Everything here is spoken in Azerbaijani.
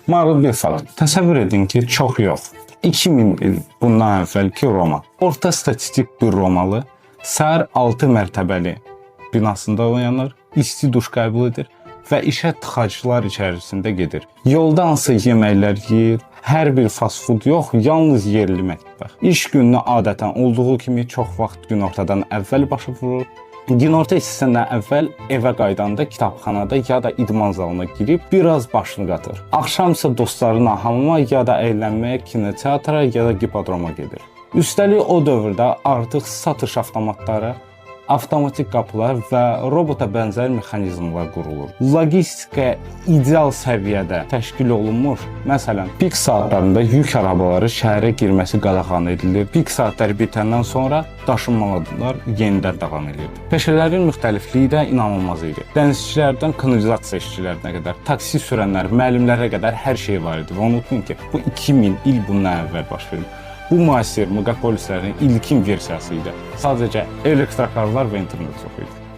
Maraqlı bir fakt. Təsəvvür edin ki, çox yox. 2000 il bundan əvvəlki Roma. Orta statistik bir Romalı səhər 6 mərtəbəli binasında oyanır, isti duş qəbul edir və işə tıxaclar içərisində gedir. Yolda hansı yeməklər yeyir, hər bir fast food yox, yalnız yerli mətbəx. İş gününə adətən olduğu kimi çox vaxt günortadan əvvəl başa vurur. Günorta hissəsindən əvvəl evə qaydanda kitabxanada ya da idman zalına girib biraz başını qatır. Axşam isə dostlarına hamama ya da əylənməyə kinoteatra ya da hipodroma gedir. Üstəlik o dövrdə artıq satış avtomatları, avtomatik qapılar və robota bənzər mexanizmlər qurulur. Logistika ideal səviyyədə təşkil olunmuş. Məsələn, pik saatlarında yük arabaları şəhərə girməsi qadağan edilir. Pik saatları bitəndən sonra daşınmalar yenidən davam edir. Peşələrin müxtəlifliyi də inanılmaz idi. Dənizçilərdən kanalizasiya işçilərinə qədər, taksi sürənlər, müəllimlərə qədər hər şey var idi. Və unutmayın ki, bu 2000 il bundan əvvəl baş verib. Bu müasir megapolislərin ilkin versiyası idi. Sadəcə elektrokarlar və internet yox idi.